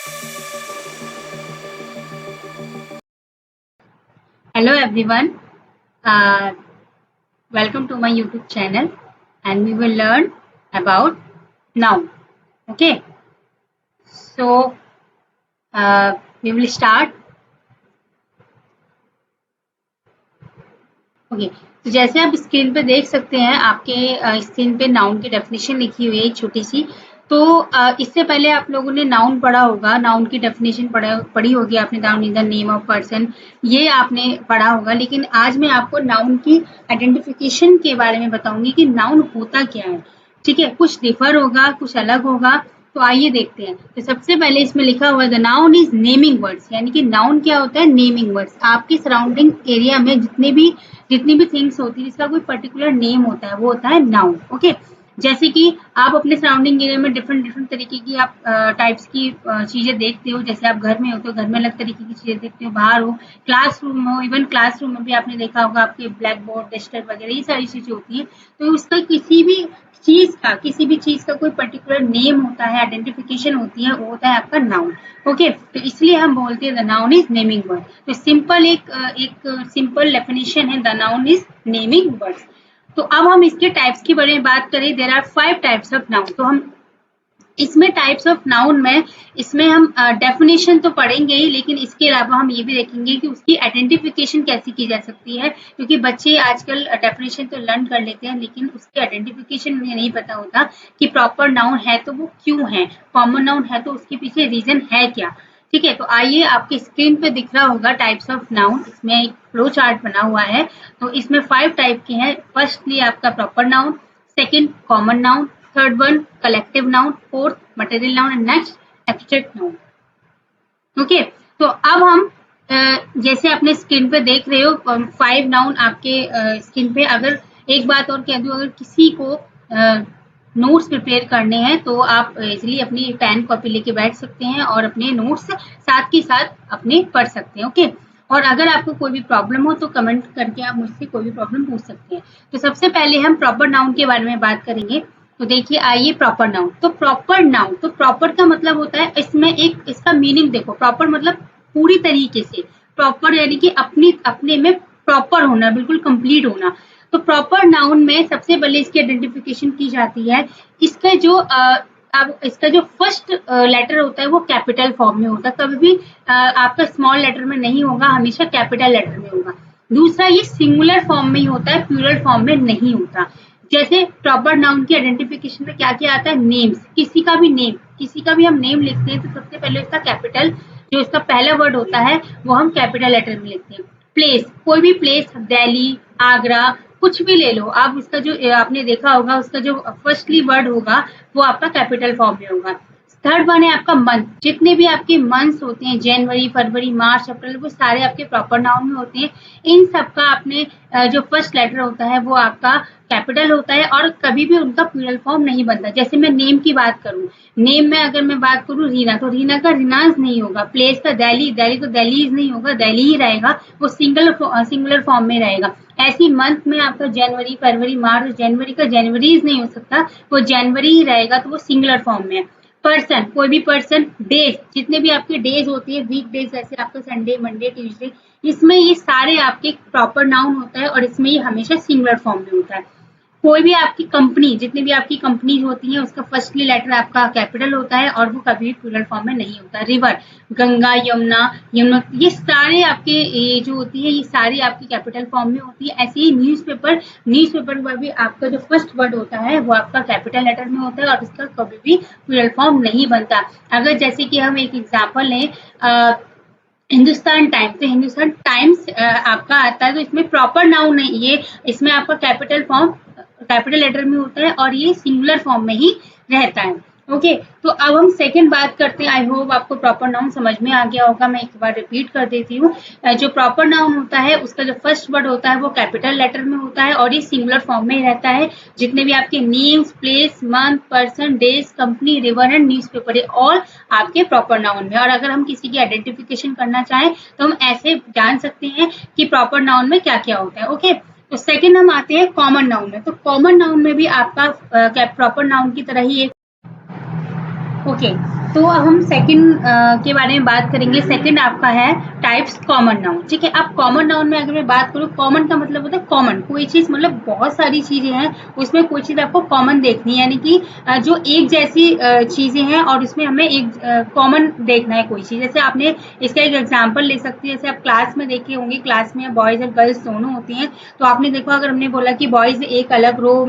Hello everyone, uh, welcome to my YouTube channel and we will learn about noun. Okay, so we will start. Okay तो जैसे आप screen पे देख सकते हैं आपके स्क्रीन पे नाउन की डेफिनेशन लिखी हुई है छोटी सी। तो इससे पहले आप लोगों ने नाउन पढ़ा होगा, नाउन की डेफिनेशन पढ़ी होगी आपने, noun is the name of person, ये आपने पढ़ा होगा। लेकिन आज मैं आपको नाउन की आइडेंटिफिकेशन के बारे में बताऊंगी कि नाउन होता क्या है। ठीक है, कुछ डिफर होगा, कुछ अलग होगा। तो आइए देखते हैं। तो सबसे पहले इसमें लिखा हुआ है the noun is naming words, यानी कि नाउन क्या होता है? Naming words. आपके सराउंडिंग एरिया में जितनी भी थिंग्स होती है जिसका कोई पर्टिकुलर नेम होता है वो होता है नाउन। ओके, जैसे कि आप अपने सराउंडिंग एरिया में डिफरेंट डिफरेंट तरीके की आप टाइप्स की चीजें देखते हो। जैसे आप घर में हो तो घर में अलग तरीके की चीजें देखते हो, बाहर हो, क्लासरूम हो, इवन क्लासरूम में भी आपने देखा होगा आपके ब्लैक बोर्ड, डस्टर वगैरह ये सारी चीजें होती है। तो उसका किसी भी चीज का कोई पर्टिकुलर नेम होता है, आइडेंटिफिकेशन होती है, वो होता है आपका नाउन। ओके, तो इसलिए हम बोलते हैं the noun is naming word. तो सिंपल एक सिंपल डेफिनेशन है, the noun is naming words. तो अब हम इसके टाइप्स के बारे में बात करें। There are 5 types of noun. तो हम इसमें टाइप्स ऑफ नाउन में इसमें हम डेफिनेशन तो पढ़ेंगे ही, लेकिन इसके अलावा हम ये भी देखेंगे कि उसकी आइडेंटिफिकेशन कैसे की जा सकती है। क्योंकि बच्चे आजकल डेफिनेशन तो लर्न कर लेते हैं लेकिन उसकी आइडेंटिफिकेशन उन्हें नहीं पता होता कि प्रॉपर नाउन है तो वो क्यों है, कॉमन नाउन है तो उसके पीछे रीजन है क्या। ठीक है, तो आइए, आपके स्क्रीन पे दिख रहा होगा टाइप्स ऑफ नाउन। इसमें एक फ्लो चार्ट बना हुआ है। तो इसमें 5 टाइप के हैं। फर्स्टली आपका proper noun, second common noun, third one collective noun, fourth material noun and next abstract noun. Okay, तो अब हम जैसे अपने स्क्रीन पे देख रहे हो 5 नाउन आपके स्क्रीन पे। अगर एक बात और कह दूं, अगर किसी को नोट्स प्रिपेयर करने हैं तो आप इजिली अपनी पेन कॉपी लेके बैठ सकते हैं और अपने नोट्स साथ के साथ अपने पढ़ सकते हैं। ओके, और अगर आपको कोई भी प्रॉब्लम हो तो कमेंट करके आप मुझसे कोई भी प्रॉब्लम पूछ सकते हैं। तो सबसे पहले हम प्रॉपर नाउन के बारे में बात करेंगे। तो देखिए, आइए प्रॉपर नाउन। तो प्रॉपर नाउन, तो प्रॉपर का मतलब होता है, इसमें एक इसका मीनिंग देखो। प्रॉपर मतलब पूरी तरीके से, प्रॉपर यानी कि अपने में प्रॉपर होना, बिल्कुल कंप्लीट होना। तो प्रॉपर नाउन में सबसे पहले इसकी आइडेंटिफिकेशन की जाती है। इसका जो अब इसका जो फर्स्ट लेटर होता है वो कैपिटल फॉर्म में होता है, कभी भी आपका स्मॉल लेटर में नहीं होगा, हमेशा कैपिटल लेटर में होगा। दूसरा, ये सिंगुलर फॉर्म में ही होता है, प्लूरल फॉर्म में नहीं होता। जैसे प्रॉपर नाउन की आइडेंटिफिकेशन में क्या क्या आता है? नेम्स, किसी का भी हम नेम लिखते हैं तो सबसे पहले उसका कैपिटल, जो उसका पहला वर्ड होता है वो हम कैपिटल लेटर में लिखते हैं। प्लेस, कोई भी प्लेस, दिल्ली, आगरा, कुछ भी ले लो आप, उसका जो आपने देखा होगा उसका जो फर्स्टली वर्ड होगा वो आपका कैपिटल फॉर्म में होगा। थर्ड वन है आपका मंथ। जितने भी आपके मंथ्स होते हैं, जनवरी, फरवरी, मार्च, अप्रैल, वो सारे आपके प्रॉपर नाउन में होते हैं। इन सबका आपने जो फर्स्ट लेटर होता है वो आपका कैपिटल होता है और कभी भी उनका प्लूरल फॉर्म नहीं बनता। जैसे मैं नेम की बात करूं, नेम में अगर मैं बात करूं रीना, तो रीना का रिनाज नहीं होगा। प्लेस का दिल्ली, दिल्ली तो दिल्लीज नहीं होगा, दिल्ली ही रहेगा, वो सिंगुलर फॉर्म में रहेगा। ऐसी मंथ में आपका जनवरी, फरवरी, मार्च, जनवरी का जनवरीज नहीं हो सकता, वो जनवरी ही रहेगा, तो वो सिंगुलर फॉर्म में है। पर्सन, कोई भी पर्सन। डेज, जितने भी आपके डेज होती है, वीक डेज, जैसे आपका संडे, मंडे, ट्यूसडे, इसमें ये सारे आपके प्रॉपर नाउन होता है और इसमें ये हमेशा सिंगुलर फॉर्म में होता है। कोई भी आपकी कंपनी, जितनी भी आपकी कंपनीज होती है, उसका फर्स्टली लेटर आपका कैपिटल होता है और वो कभी भी प्लूरल फॉर्म में नहीं होता। रिवर, गंगा, यमुना, ये सारे आपके ये जो होती है ये सारी आपकी कैपिटल फॉर्म में होती है। ऐसे ही न्यूज़पेपर में भी आपका जो फर्स्ट वर्ड होता है वो आपका कैपिटल लेटर में होता है और इसका कभी भी प्लूरल फॉर्म नहीं बनता। अगर जैसे कि हम एक एग्जाम्पल लें, हिंदुस्तान टाइम्स, तो हिंदुस्तान टाइम्स आपका आता है, तो इसमें प्रॉपर नाउन नहीं, ये इसमें आपका कैपिटल लेटर में होता है और ये सिंगुलर फॉर्म में ही रहता है। ओके, तो अब हम सेकंड बात करते हैं। आई होप आपको प्रॉपर नाउन समझ में आ गया होगा, मैं एक बार रिपीट कर देती हूँ। जो प्रॉपर नाउन होता है उसका जो फर्स्ट वर्ड होता है वो कैपिटल लेटर में होता है और ये सिंगुलर फॉर्म में ही रहता है। जितने भी आपके names, place, month, person, days, company, river and newspaper, ये ऑल आपके प्रॉपर नाउन में। और अगर हम किसी की आइडेंटिफिकेशन करना चाहें तो हम ऐसे जान सकते हैं कि प्रॉपर नाउन में क्या क्या होता है। ओके, तो सेकंड हम आते हैं कॉमन नाउन में। तो कॉमन नाउन में भी आपका प्रॉपर नाउन की तरह ही एक ओके तो अब हम सेकंड के बारे में बात करेंगे। सेकंड आपका है टाइप्स कॉमन नाउन। ठीक है, अब कॉमन नाउन में अगर मैं बात करूँ, कॉमन का मतलब होता है कॉमन, कोई चीज मतलब बहुत सारी चीजें हैं उसमें कोई चीज आपको कॉमन देखनी है, यानी कि जो एक जैसी चीजें हैं और उसमें हमें एक कॉमन देखना है कोई चीज। जैसे आपने इसका एक एग्जाम्पल ले सकते हैं, जैसे आप क्लास में देखे होंगे, क्लास में बॉयज और गर्ल्स दोनों होती हैं, तो आपने देखा अगर हमने बोला कि बॉयज एक अलग रो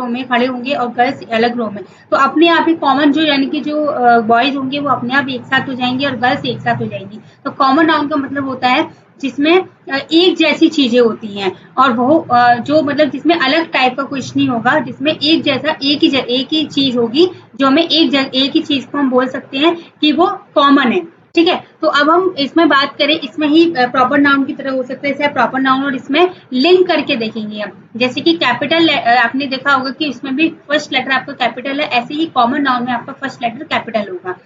में खड़े होंगे और गर्ल्स अलग रो में, तो अपने आप ही कॉमन जो यानी कि जो बॉयज होंगे वो अपने आप एक साथ हो जाएंगे और गर्ल्स एक साथ हो जाएंगी। तो कॉमन नाउन का मतलब होता है जिसमें एक जैसी चीजें होती हैं और वो जो मतलब जिसमें अलग टाइप का कुछ नहीं होगा, जिसमें एक जैसा एक ही चीज होगी, जो हमें एक ही चीज को हम बोल सकते हैं कि वो कॉमन है। ठीक है, तो अब हम इसमें बात करें, इसमें ही प्रॉपर नाउन की तरह हो सकता है, जैसे प्रॉपर नाउन और इसमें लिंक करके देखेंगे हम। जैसे कि कैपिटल आपने देखा होगा कि इसमें भी फर्स्ट लेटर आपका कैपिटल है, ऐसे ही कॉमन नाउन में आपका फर्स्ट लेटर कैपिटल होगा।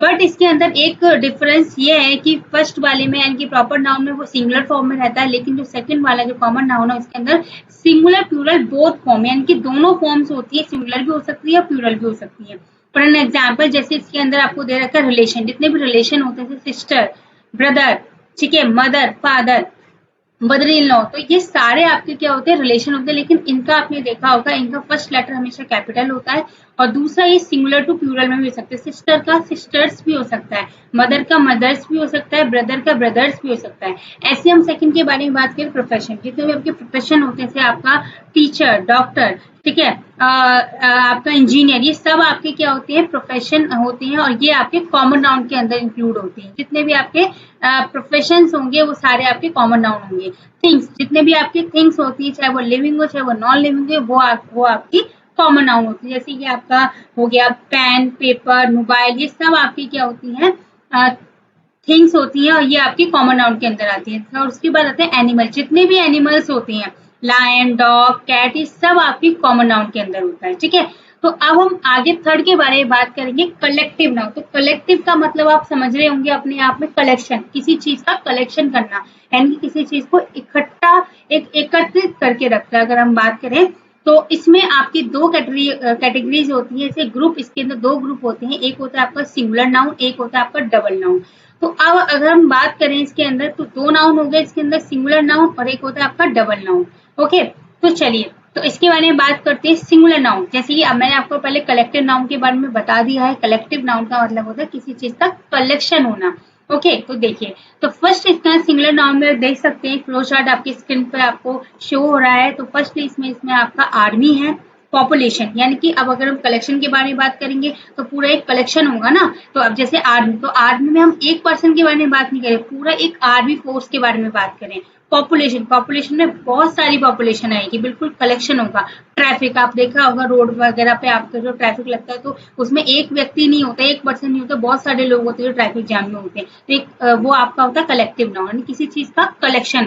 बट इसके अंदर एक डिफरेंस ये है कि फर्स्ट वाले में यानी कि प्रॉपर नाउन में वो सिंगुलर फॉर्म में रहता है, लेकिन जो सेकंड वाला जो कॉमन नाउन है उसके अंदर सिंगुलर प्लूरल बोथ फॉर्म, यानी कि दोनों फॉर्म्स होती है, सिंगुलर भी हो सकती है और प्लूरल भी हो सकती है। फॉर एन एग्जाम्पल, जैसे इसके अंदर आपको दे रखा है रिलेशन, जितने भी रिलेशन होते हैं, सिस्टर, ब्रदर, ठीक है, mother, father, mother in law, तो ये सारे आपके क्या होते हैं, रिलेशन होते हैं, लेकिन इनका आपने देखा होगा इनका फर्स्ट लेटर हमेशा कैपिटल होता है और दूसरा ये सिंगुलर टू प्लूरल में भी हो सकता है। सिस्टर का सिस्टर्स भी हो सकता है, मदर का मदर्स भी हो सकता है, ब्रदर का ब्रदर्स भी हो सकता है। ऐसे हम सेकंड के बारे में बात करें, प्रोफेशन, जितने भी आपके प्रोफेशन होते हैं, जैसे आपका टीचर, डॉक्टर, ठीक है, आपका इंजीनियर, ये सब आपके क्या होते हैं, प्रोफेशन होते हैं और ये आपके कॉमन नाउन के अंदर इंक्लूड होते हैं। जितने भी आपके प्रोफेशंस होंगे वो सारे आपके कॉमन नाउन होंगे। थिंग्स, जितने भी आपके थिंग्स होती है, चाहे वो लिविंग हो चाहे वो नॉन लिविंग हो, वो आपकी कॉमन नाउन होती है। जैसे कि आपका हो गया पेन, पेपर, मोबाइल, ये सब आपकी क्या होती हैं, थिंग्स होती हैं और ये आपकी कॉमन नाउन के अंदर आती है। और उसके बाद आते हैं एनिमल, जितने भी एनिमल्स होते हैं, लायन, डॉग, कैट, ये सब आपकी कॉमन नाउन के अंदर होता है। ठीक है, तो अब हम आगे थर्ड के बारे में बात करेंगे, कलेक्टिव नाउन। तो कलेक्टिव का मतलब आप समझ रहे होंगे अपने आप में, कलेक्शन, किसी चीज का कलेक्शन करना, यानी किसी चीज को इकट्ठा एकत्रित करके रखना। अगर हम बात करें तो इसमें आपकी दो कैटेगरीज होती है, जैसे ग्रुप, इसके अंदर दो ग्रुप होते हैं, एक होता है आपका सिंगुलर नाउन, एक होता है आपका डबल नाउन। तो अब अगर हम बात करें इसके अंदर, तो दो नाउन हो गए इसके अंदर, सिंगुलर नाउन और एक होता है आपका डबल नाउन। ओके, तो चलिए तो इसके बारे में बात करते हैं। सिंगुलर नाउन, जैसे कि अब मैंने आपको पहले कलेक्टिव नाउन के बारे में बता दिया है। कलेक्टिव नाउन का मतलब होता है किसी चीज का कलेक्शन होना। ओके, तो देखिए, तो फर्स्ट इसका सिंगुलर नाउन में देख सकते हैं, फ्लो चार्ट आपकी स्क्रीन पर आपको शो हो रहा है। तो फर्स्ट इसमें आपका आर्मी है, पॉपुलेशन, यानी कि अब अगर हम कलेक्शन के बारे में बात करेंगे तो पूरा एक कलेक्शन होगा ना। तो अब जैसे आर्मी, तो आर्मी में हम एक पर्सन के बारे में बात नहीं करें, पूरा एक आर्मी फोर्स के बारे में बात करें। पॉपुलेशन, पॉपुलेशन में बहुत सारी पॉपुलेशन आएगी, बिल्कुल कलेक्शन होगा। ट्रैफिक, आप देखा होगा रोड वगैरह पे आपका जो ट्रैफिक लगता है, तो उसमें एक व्यक्ति नहीं होता, एक पर्सन नहीं होता, बहुत सारे लोग होते हैं जो ट्रैफिक जाम में होते हैं। तो एक वो आपका होता है कलेक्टिव नाउन, यानी किसी चीज का कलेक्शन।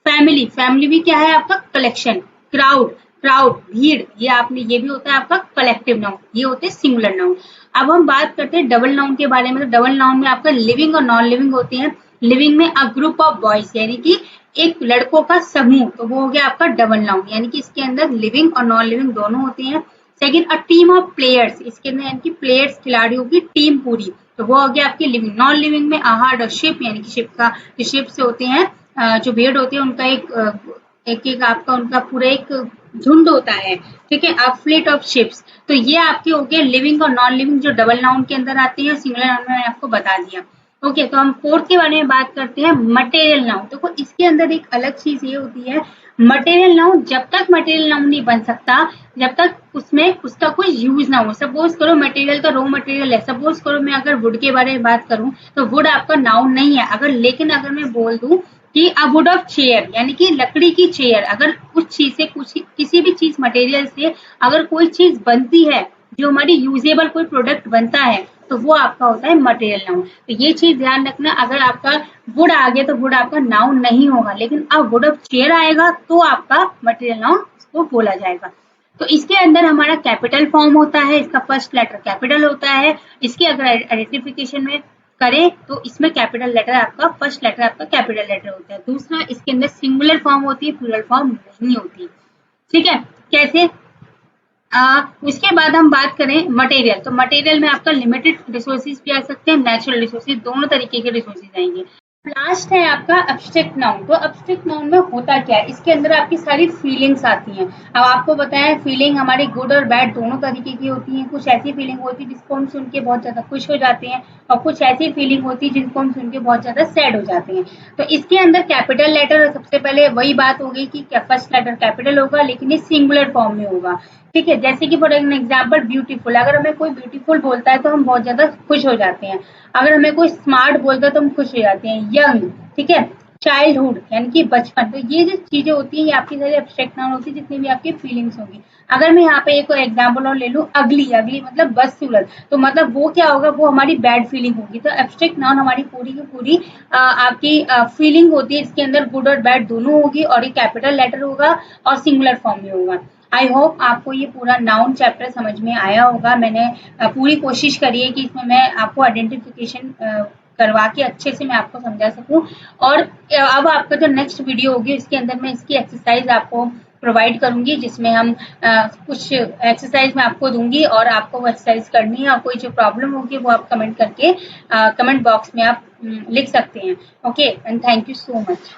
फैमिली, फैमिली भी क्या है आपका कलेक्शन। क्राउड, क्राउड, भीड़, ये भी होता है आपका कलेक्टिव नाउन, ये होते हैं सिंगुलर नाउन। अब हम बात करते हैं डबल नाउन के बारे में। तो डबल नाउन में आपका लिविंग और नॉन लिविंग होते हैं। लिविंग में अ ग्रुप ऑफ बॉयज, यानी कि एक लड़कों का समूह, तो वो हो गया आपका डबल नाउन, यानी कि इसके अंदर लिविंग और नॉन लिविंग दोनों होते हैं। Second, a team of players, इसके अंदर यानी कि प्लेयर्स, खिलाड़ियों की टीम पूरी, तो वो हो गया आपकी लिविंग। नॉन लिविंग में अ हार्ड और शिप, यानी कि शिप का, जो शिप से होते हैं, जो भेड़ होती है उनका एक आपका उनका पूरा एक झुंड होता है। ठीक है, आप फ्लीट ऑफ शिप्स, तो ये आपके हो गए लिविंग और नॉन लिविंग जो डबल नाउन के अंदर आते हैं। सिंगुलर नाउन में मैंने आपको बता दिया। ओके, तो हम फोर्थ के बारे में बात करते हैं, मटेरियल नाउन। देखो इसके अंदर एक अलग चीज ये होती है, मटेरियल नाउन जब तक मटेरियल नाउन नहीं बन सकता जब तक उसमें उसका कोई यूज ना हो। सपोज करो मटेरियल का रॉ मटेरियल है, सपोज करो मैं अगर वुड के बारे में बात करूं तो वुड आपका नाउन नहीं है। लेकिन अगर मैं बोल दूं कि अ वुड ऑफ चेयर, यानी कि लकड़ी की चेयर, अगर कुछ चीज से किसी भी चीज मटेरियल से अगर कोई चीज बनती है, जो हमारी यूजेबल कोई प्रोडक्ट बनता है, तो वो आपका होता है मटेरियल नाउन। तो ये चीज ध्यान रखना, अगर आपका वुड आ गया तो वुड आपका नाउन नहीं होगा, लेकिन अब वुड ऑफ चेयर आएगा तो आपका मटेरियल नाउन उसको बोला जाएगा। तो इसके अंदर हमारा कैपिटल फॉर्म होता है, इसका फर्स्ट लेटर कैपिटल होता है। इसकी अगर आइडेंटिफिकेशन में करें तो इसमें कैपिटल लेटर आपका, फर्स्ट लेटर आपका कैपिटल लेटर होता है। दूसरा, इसके अंदर सिंगुलर फॉर्म होती है, प्लूरल फॉर्म नहीं होती। ठीक है, कैसे? उसके बाद हम बात करें मटेरियल, तो मटेरियल में आपका लिमिटेड रिसोर्सेज भी आ सकते हैं, नेचुरल रिसोर्सेज, दोनों तरीके के रिसोर्सेज आएंगे। लास्ट है आपका एब्स्ट्रैक्ट नाउन। तो एब्स्ट्रैक्ट नाउन में होता क्या है, इसके अंदर आपकी सारी फीलिंग्स आती हैं। अब आपको बताया फीलिंग हमारी गुड और बैड दोनों तरीके की होती हैं। कुछ ऐसी फीलिंग होती है जिसको हम सुन के बहुत ज्यादा खुश हो जाते हैं, और कुछ ऐसी फीलिंग होती है जिनको हम सुन के बहुत ज्यादा सैड हो जाते हैं। तो इसके अंदर कैपिटल लेटर, सबसे पहले वही बात हो गई कि फर्स्ट लेटर कैपिटल होगा, लेकिन ये सिंगुलर फॉर्म में होगा। ठीक है, जैसे कि फॉर एन एग्जाम्पल ब्यूटीफुल, अगर हमें कोई ब्यूटीफुल बोलता है तो हम बहुत ज्यादा खुश हो जाते हैं। अगर हमें कोई स्मार्ट बोलता है तो हम खुश हो जाते हैं। यंग, ठीक है, चाइल्डहुड यानी कि बचपन। तो ये जो चीजें होती हैं ये आपकी सारी एब्स्ट्रैक्ट नाउन होती है, जितनी भी आपकी फीलिंग्स होंगी। अगर मैं यहाँ पे एक एग्जाम्पल और ले लूँ, अगली, अगली मतलब बदसूरत, तो मतलब वो क्या होगा, वो हमारी बैड फीलिंग होगी। तो एब्स्ट्रैक्ट नाउन हमारी पूरी की पूरी आपकी फीलिंग होती है, इसके अंदर गुड और बैड दोनों होगी, और ये कैपिटल लेटर होगा और सिंगुलर फॉर्म में होगा। आई होप आपको ये पूरा नाउन चैप्टर समझ में आया होगा। मैंने पूरी कोशिश करी है कि इसमें मैं आपको आइडेंटिफिकेशन करवा के अच्छे से मैं आपको समझा सकूं। और अब आपका जो नेक्स्ट वीडियो होगी उसके अंदर मैं इसकी एक्सरसाइज आपको प्रोवाइड करूंगी, जिसमें हम कुछ एक्सरसाइज मैं आपको दूंगी और आपको वो एक्सरसाइज करनी है। और कोई जो प्रॉब्लम होगी वो आप कमेंट करके कमेंट बॉक्स में आप लिख सकते हैं। Okay, and thank you so much.